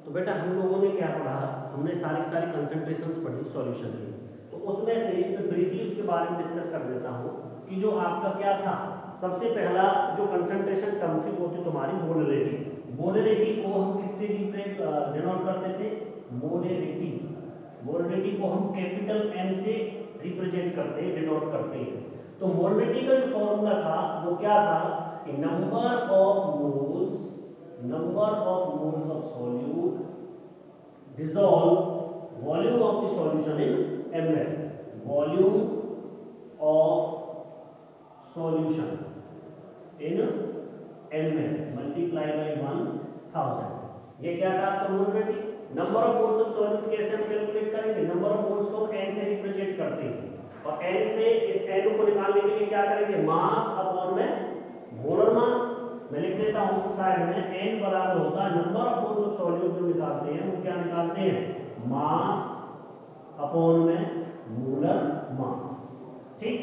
तो बेटा हम लोगों ने क्या पढ़ा, हमने सारी कंसंट्रेशंस पढ़ी सॉल्यूशन की। तो उसमें से मैं ब्रीफली उसके बारे में डिस्कस कर देता हूँ कि जो आपका क्या था, सबसे पहला जो कंसंट्रेशन टर्म थी वो थी तुम्हारी मोलरिटी। मोलरिटी को हम किससे डिनोट करते थे? मोलरिटी। मोलरिटी को हम कैपिटल एम से रिप्रेजेंट करते हैं, डिनोट करते हैं। तो मोलरिटी का जो फॉर्मूला था वो क्या था कि number of moles of solute dissolve volume of the solution in ml, volume of solution in ml multiply by 1000। ये क्या था आपका molarity. Number of moles of solute कैसे हम कैलकुलेट करेंगे? नंबर ऑफ मोल्स को n से रिप्रेजेंट करते हैं और n से इस n को निकालने के लिए क्या करेंगे? मास अपॉन में मोलर मास। मैं लिख देता हूं साइड में, n बराबर होता है number of moles of solute जो निकालते हैं वो क्या निकालते हैं? मास अपॉन में मोलर मास। ठीक,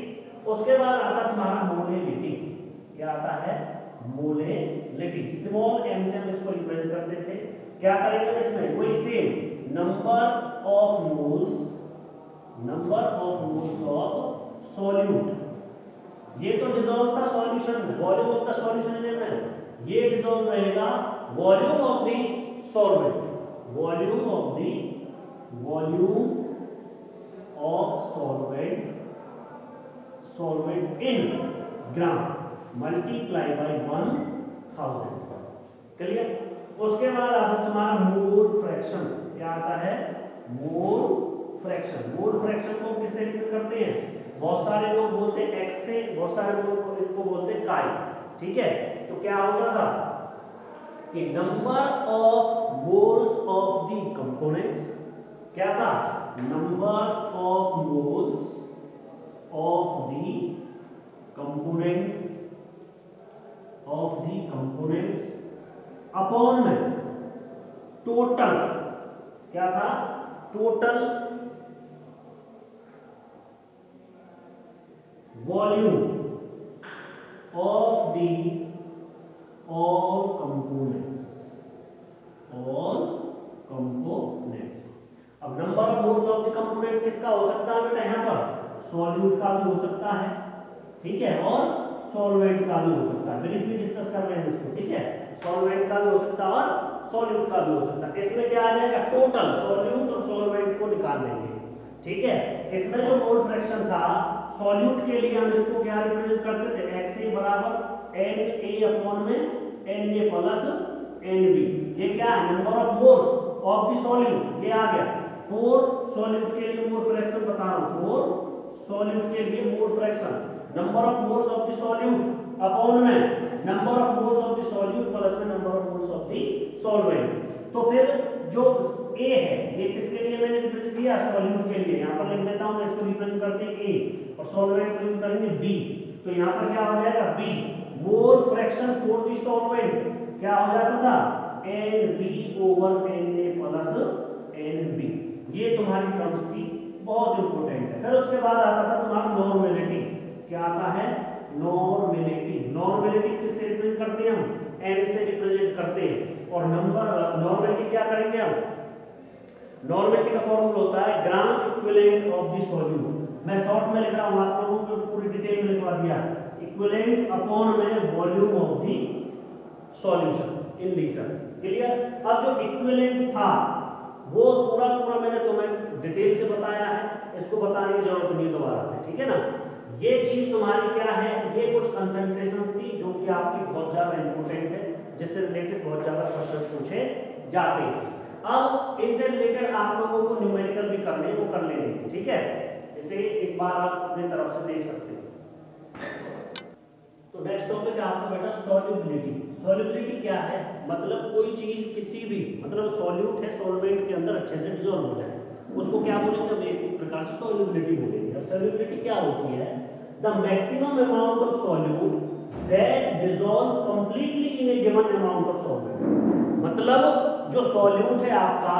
उसके बाद आता तुम्हारा मोलेलिटी। क्या आता है? मोलेलिटी। स्मॉल m से हम इसको रिप्रेजेंट करते थे। क्या करेंगे इसमें? वही same number of moles of solute. ये तो डिसॉल्व था solution, volume of the solution in ml। ये डिसॉल्व रहेगा volume of the solvent, volume of solvent in gram multiply by 1000। Clear? उसके बाद आता तुम्हारा मोल फ्रैक्शन। क्या आता है? Mole fraction. मोल फ्रैक्शन को किससे रिप्रेजेंट करते हैं? बहुत सारे लोग बोलते हैं x से, बहुत सारे लोग इसको बोलते हैं काई। ठीक है, तो क्या होता था कि number of moles of the components, क्या था? Number of moles of the components upon में टोटल, क्या था? Total volume of the all components। अब number of moles of the component किसका हो सकता है बेटा? यहाँ पर सॉल्यूट का भी हो सकता है, ठीक है, और सॉल्वेंट का भी हो सकता है। ब्रीफली डिस्कस कर रहे हैं इसको, ठीक है। सॉल्वेंट का भी हो सकता है और सॉल्यूट का भी हो सकता है। इसमें क्या आ जाएगा? टोटल सॉल्यूट और सॉल्वेंट को निकाल लेंगे, ठीक है। इसमें जो मोल फ्रैक्शन था सॉल्यूट के लिए हम इसको क्या रिप्रेजेंट करते थे? XA बराबर Na अपॉन में Na प्लस Nb। ये क्या है? Number of moles of the solute. ये आ गया। फोर सॉल्यूट के लिए मोल फ्रैक्शन बता रहा हूं, फोर सॉल्यूट के लिए mole fraction number of moles of the solute upon में number of moles of the solute plus में number of moles of the solvent. तो फिर जो A है ये किसके लिए मैंने रिप्रेजेंट किया? सॉल्यूट के लिए। यहां पर लिख देता हूं, मैं इसको रिप्रेजेंट करते हैं A और सॉल्वेंट रिप्रेजेंट करेंगे B। तो यहां पर क्या हो जाएगा? B mole fraction for the solvent क्या हो जाता था? Nb over Na plus Nb। ये तुम्हारी टर्म्स थी, बहुत इंपॉर्टेंट है। फिर उसके बाद आता था तुम्हारा नॉर्मेलिटी। क्या आता है? नॉर्मेलिटी। नॉर्मेलिटी किससे रिप्रेजेंट करते हैं हम? N से रिप्रेजेंट करते हैं। और नंबर नॉर्मेलिटी क्या करेंगे हम? नॉर्मेलिटी का फॉर्मूला होता है gram equivalent of the solute. मैं शॉर्ट में लिख रहा हूं, आप लोगों को पूरी डिटेल में लिखवा दिया। इक्विवेलेंट अपॉन में volume of the solution in litre. Clear? अब जो इक्विवेलेंट था वो पूरा मैंने तुम्हें डिटेल से बताया है, इसको बताने की जरूरत नहीं दोबारा से, ठीक है ना। ये चीज तुम्हारी क्या है? ये कुछ कंसंट्रेशंस थी जो कि आपकी बहुत ज्यादा इंपॉर्टेंट है, जिससे रिलेटेड बहुत ज्यादा क्वेश्चन पूछे जाते हैं। अब इनसे रिलेटेड आप लोगों को न्यूमेरिकल भी करने वो कर लेंगे, ठीक है। इसे एक बार आप अपनी तरफ से देख सकते हो। तो नेक्स्ट टॉपिक है आपका बेटा सॉल्युबिलिटी। सॉल्युबिलिटी क्या है? मतलब कोई चीज किसी भी, मतलब सॉल्यूट है, सॉल्वेंट के अंदर अच्छे से डिसॉल्व हो जाए, उसको क्या बोलेंगे? हम एक प्रकार से सॉल्युबिलिटी बोलेंगे। और सॉल्युबिलिटी क्या होती है? The maximum amount of solute that dissolve completely in A given amount of solvent. मतलब जो सॉल्यूट है आपका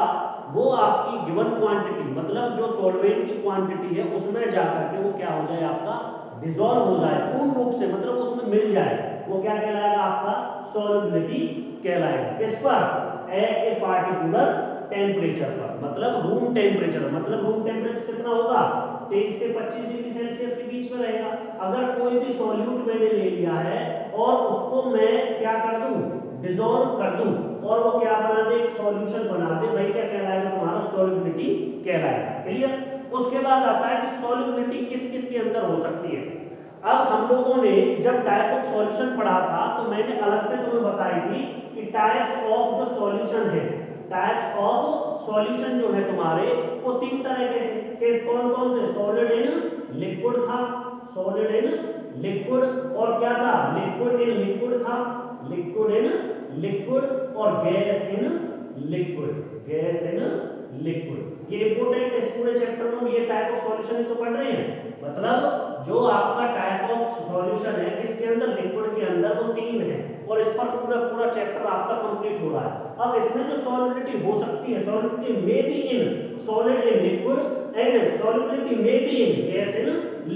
वो आपकी गिवन क्वांटिटी, मतलब जो सॉल्वेंट की क्वांटिटी है उसमें जाकर के वो क्या हो जाए? आपका डिसॉल्व हो जाए पूर्ण रूप से, मतलब उसमें मिल जाए, वो क्या कहलाएगा? आपका सॉल्युबिलिटी कहलाएगा। किस पर? एट ए पार्टिकुलर टेम्परेचर पर, मतलब रूम टेम्परेचर, मतलब रूम टेम्परेचर कितना होगा 23 से 25 डिग्री सेल्सियस के बीच में रहेगा। अगर कोई भी सॉल्यूट मैंने ले लिया है और उसको मैं क्या कर दूं, डिसॉल्व कर दूं और वो क्या बना दे, एक सॉल्यूशन बना दे, भाई क्या कहलाएगा, तुम्हारा सॉल्युबिलिटी कहलाएगा। क्लियर। उसके बाद आता है कि सॉल्युबिलिटी किस किस के अंदर हो सकती है। अब हम लोगों ने जब टाइप ऑफ सॉल्यूशन पढ़ा था तो मैंने अलग से तुम्हें बताई थी कि टाइप्स ऑफ जो सॉल्यूशन है, टाइप्स ऑफ सॉल्यूशन जो है तुम्हारे वो 3 तरह के कौन कौन से, सॉलिड इन लिक्विड था, सॉलिड इन लिक्विड, और क्या था, लिक्विड इन लिक्विड था, लिक्विड इन लिक्विड, और gas in liquid, gas in liquid. ये इंपॉर्टेंट है, इस पूरे चैप्टर में ये टाइप ऑफ सॉल्यूशन ही तो पढ़ रहे हैं। मतलब जो आपका टाइप ऑफ सॉल्यूशन है इसके अंदर, लिक्विड के अंदर वो 3 है और इस पर पूरा पूरा चैप्टर आपका कंप्लीट हो रहा है। अब इसमें जो सॉल्युबिलिटी हो सकती है, solubility may be in solid in liquid and solubility may be in gas in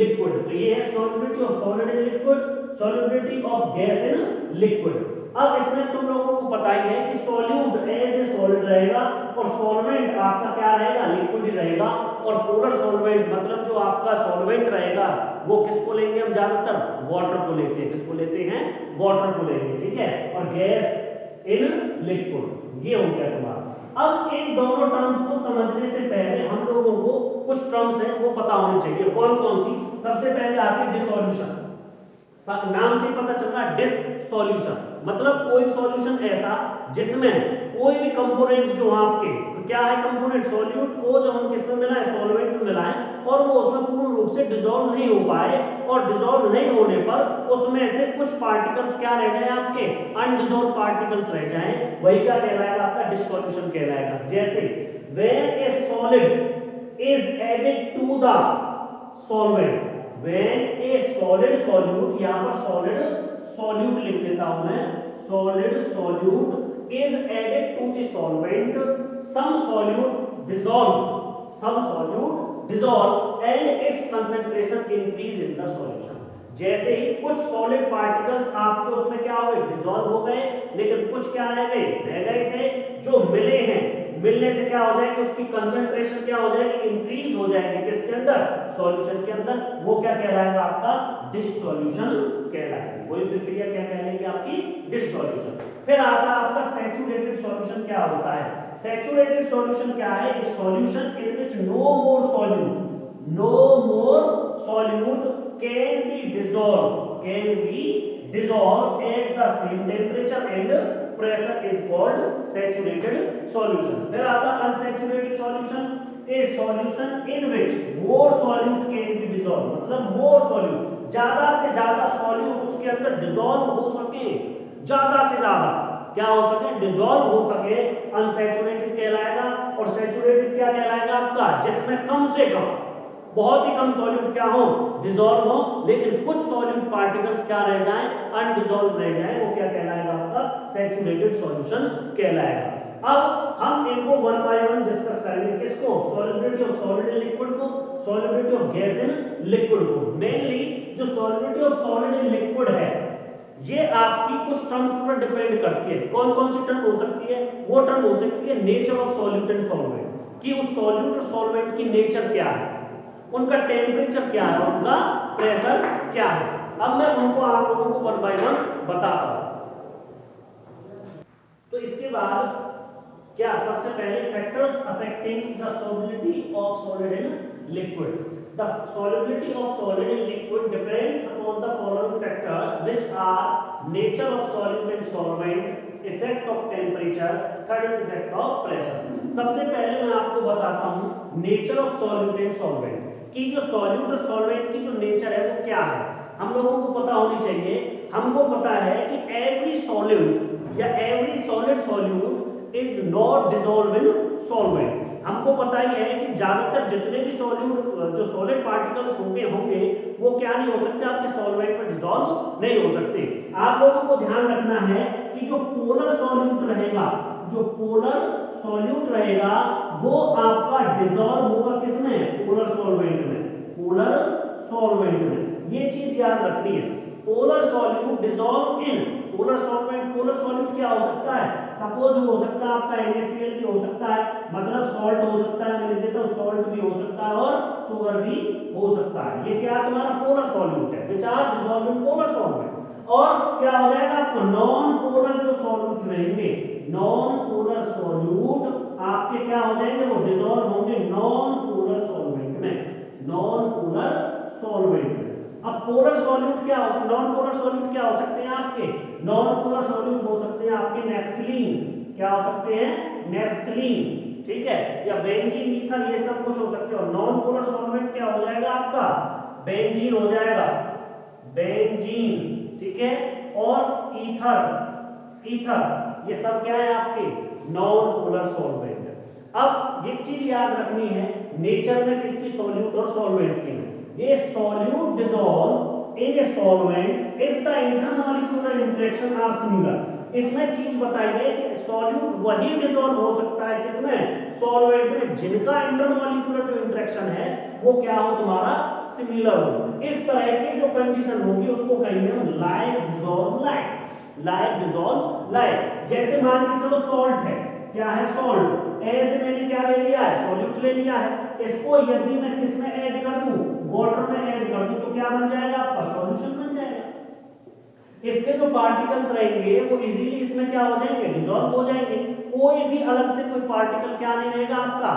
liquid. तो ये है solubility of solid in liquid, solubility of gas in liquid. अब इसमें तुम लोगों को पता ही है कि सॉल्यूट एज ए सॉलिड रहेगा और सॉल्वेंट आपका क्या रहेगा, लिक्विड ही रहेगा। और पोलर सॉल्वेंट मतलब जो आपका सॉल्वेंट रहेगा वो किसको लेंगे हम ज्यादातर, वाटर को लेते हैं। किसको लेते हैं, वाटर को लेंगे, ठीक है। और गैस इन लिक्विड, ये हो गया तुम्हारा। अब इन दोनों टर्म्स को समझने से पहले हम लोगों को कुछ टर्म्स हैं वो पता होनी चाहिए। कौन कौन सी, सबसे पहले आती है डिसॉल्यूशन। नाम से पता चल रहा है डिसॉल्यूशन, मतलब कोई सॉल्यूशन ऐसा जिसमें कोई भी कंपोनेंट्स जो आपके, तो क्या है कंपोनेंट, सॉल्यूट को जब हम किसमें मिलाएं, सॉल्वेंट में मिलाएं और वो उसमें पूर्ण रूप से डिसॉल्व नहीं हो पाए, और डिसॉल्व नहीं होने पर उसमें से कुछ पार्टिकल्स क्या रह जाए आपके, अनडिसॉल्व पार्टिकल्स रह जाएं, वही क्या कहलाएगा, आपका डिसॉल्यूशन कहलाएगा। जैसे when a solid is added to the solvent, when a solid solute, यहाँ पर solid solute लिख देता हूं मैं, solid solute is added to the solvent, some solute dissolve and its concentration increase in the solution। जैसे ही कुछ solid particles आपके उसमें क्या हो गए, डिसॉल्व हो गए, लेकिन कुछ क्या रह गए थे, जो मिले हैं, मिलने से क्या हो जाएगी, उसकी कंसंट्रेशन क्या हो जाएगी, इंक्रीज हो जाएगी, किसके अंदर, सॉल्यूशन के अंदर। वो क्या कहलाएगा, आपका डिसॉल्यूशन कहलाएगा। वही प्रक्रिया क्या कहलाएगी, आपकी डिसॉल्यूशन। फिर आता है आपका सैचुरेटेड सॉल्यूशन। क्या होता है सैचुरेटेड सॉल्यूशन, क्या है, एक solution in which no more solute can be dissolved at the same temperature and pressure is called saturated solution। फिर आता है unsaturated solution, a solution in which more solute can be dissolved, मतलब more solute, ज्यादा से ज्यादा solute उसके अंदर dissolve हो सके, ज्यादा से ज्यादा क्या हो सके, dissolve हो सके, unsaturated कहलाएगा। और saturated क्या कहलाएगा आपका, जिसमें कम से कम, बहुत ही कम सॉल्यूट क्या हो, डिसॉल्व हो, लेकिन कुछ सॉल्यूट पार्टिकल्स क्या रह जाएं, अनडिसॉल्व रह जाएं, वो क्या कहलाएगा, आपका सैचुरेटेड सॉल्यूशन कहलाएगा। अब हम इनको वन बाय वन डिस्कस करेंगे, किसको, solubility of solid in liquid को, solubility of gas in liquid को। मेनली जो solubility of solid in liquid है ये आपकी कुछ टर्म्स पर डिपेंड करती है। कौन कौन सी टर्म हो सकती है, वो टर्म हो सकती है nature of solute and solvent, कि उस सॉल्यूट और सॉल्वेंट की नेचर क्या है, उनका टेम्परेचर क्या है, उनका प्रेशर क्या है। अब मैं उनको आप लोगों को वन बाय वन बताता हूं। तो इसके बाद क्या, सबसे पहले factors affecting the solubility of solid in liquid. The solubility of solid in liquid depends upon the following factors which are nature of solute and solvent, effect of temperature, third is effect of pressure. सबसे पहले मैं आपको बताता हूं nature of solute and solvent, कि जो solute और solvent की जो नेचर है वो क्या है, हम लोगों को पता होनी चाहिए। हमको पता है कि एवरी सॉल्यूट या every solid solute is not dissolve in solvent. हमको पता ही है कि ज्यादातर जितने भी सॉल्यूट, जो सॉलिड पार्टिकल्स होंगे वो क्या नहीं हो सकते, आपके सॉल्वेंट में डिसॉल्व नहीं हो सकते। आप लोगों को ध्यान रखना है कि जो पोलर सॉल्यूट रहेगा, जो पोलर सॉल्यूट रहेगा वो आपका डिसॉल्व होगा किसमें, पोलर सॉल्वेंट में, पोलर सॉल्वेंट में। ये चीज याद रखनी है, पोलर सॉल्यूट डिसॉल्व इन पोलर सॉल्वेंट। पोलर सॉल्यूट क्या हो सकता है, सपोज हो सकता है आपका NaCl भी हो सकता है, मतलब सॉल्ट हो सकता है, मैं लिख देता हूं सॉल्ट भी हो सकता है और शुगर भी हो सकता है। ये क्या तुम्हारा पोलर सॉल्यूट है, which are dissolved in polar solvent. और क्या हो जाएगा आपको नॉन पोलर जो सॉल्यूट रहेंगे, नॉन पोलर सॉल्यूट आपके क्या हो जाएंगे, वो डिसॉल्व होंगे नॉन पोलर सॉल्वेंट में, नॉन पोलर सॉल्वेंट में। अब पोलर सॉल्यूट क्या हो सकते, नॉन पोलर सॉल्यूट क्या हो सकते हैं आपके, नॉन पोलर सॉल्यूट हो सकते हैं आपके नेफ्थलीन, क्या हो सकते हैं, नेफ्थलीन, ठीक है, या बेंजीन, ईथर, ये सब कुछ हो सकते हो। नॉन पोलर सॉल्वेंट क्या हो जाएगा आपका, बेंजीन हो जाएगा, बेंजीन, ठीक है, और ईथर, ईथर, ये सब क्या है आपके नॉन पोलर सॉल्वेंट। अब एक चीज याद रखनी है, नेचर में किसकी, सॉल्यूट और सॉल्वेंट की, ये solute dissolve in a solvent if the intermolecular interaction are similar. इसमें चीज बताई है कि सॉल्यूट वही डिसॉल्व हो सकता है किसमें, सॉल्वेंट में, जिनका इंटरमॉलिक्यूलर जो इंटरेक्शन है वो क्या हो तुम्हारा, सिमिलर हो। इस तरह की जो कंडीशन होगी उसको कहेंगे हम like dissolve like, like dissolve like. जैसे मान के चलो सॉल्ट है, क्या है सॉल्ट, ऐसे मैंने क्या ले लिया है, सॉल्यूट ले लिया है, इसको यदि मैं किसमें ऐड कर दूं, वाटर में ऐड कर दूं, तो क्या बन जाएगा आपका, सॉल्यूशन बन जाएगा। इसके जो पार्टिकल्स रहेंगे वो इजीली इसमें क्या हो जाएंगे, डिसॉल्व हो जाएंगे, कोई भी अलग से कोई पार्टिकल क्या नहीं रहेगा आपका,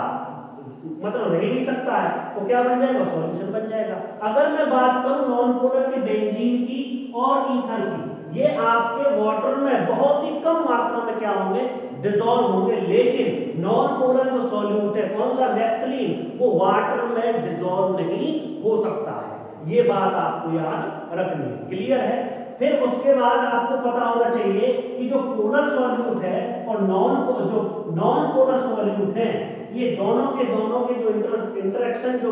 मतलब रह नहीं सकता है, तो क्या बन जाएगा, सॉल्यूशन बन जाएगा। अगर मैं बात करूं नॉन पोलर के बेंजीन की और ईथर की, ये आपके वाटर में बहुत ही कम मात्रा में क्या होंगे, डिसॉल्व होंगे, लेकिन नॉन पोलर जो सॉल्यूट है कौन सा, नेफ्थलीन, वो वाटर में डिसॉल्व नहीं हो सकता है। ये बात आपको याद रखनी है, क्लियर है। फिर उसके बाद आपको पता होना चाहिए कि जो पोलर सॉल्यूट है और नॉन पोलर सॉल्यूट है, ये दोनों के जो इंटरेक्शन जो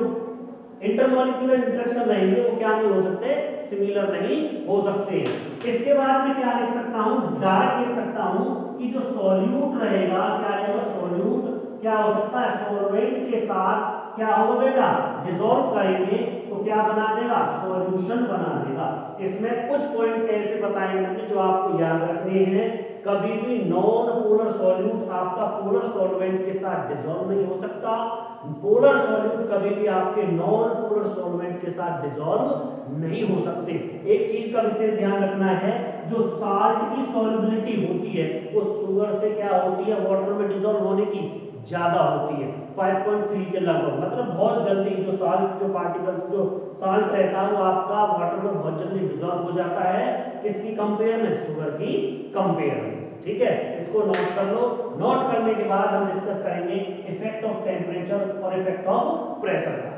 इंटरमॉलिक्यूलर इंटरेक्शन रहेंगे वो क्या नहीं हो सकते, सिमिलर नहीं हो सकते। इसके बाद में क्या लिख सकता हूं, डायरेक्ट लिख सकता हूं कि जो सॉल्यूट रहेगा, क्या रहेगा, सॉल्यूट क्या हो सकता है, सॉल्वेंट के साथ क्या होगा बेटा, डिसॉल्व करेंगे तो क्या बना देगा, सॉल्यूशन बना देगा। इसमें कुछ पॉइंट ऐसे बताएंगे जो आपको याद रखने हैं, कभी भी नॉन पोलर सॉल्यूट आपका पोलर सॉल्वेंट के साथ डिसॉल्व नहीं हो सकता, पोलर सॉल्यूट कभी भी आपके नॉन पोलर सॉल्वेंट के साथ डिसॉल्व नहीं हो सकते। एक चीज का विशेष ध्यान रखना है, जो साल्ट की सॉल्युबिलिटी होती है वो शुगर से क्या होती है, वाटर में डिसॉल्व होने की ज्यादा होती है, 5.3 के लगभग, मतलब बहुत जल्दी जो साल्ट जो पार्टिकल्स जो साल्ट रहता है वो आपका वाटर में बहुत जल्दी डिसॉल्व हो जाता है, किसकी कंपेयर में, शुगर की कंपेयर में, ठीक है। इसको नोट कर लो। नोट करने के बाद हम डिस्कस करेंगे इफेक्ट ऑफ टेम्परेचर और इफेक्ट ऑफ प्रेशर का।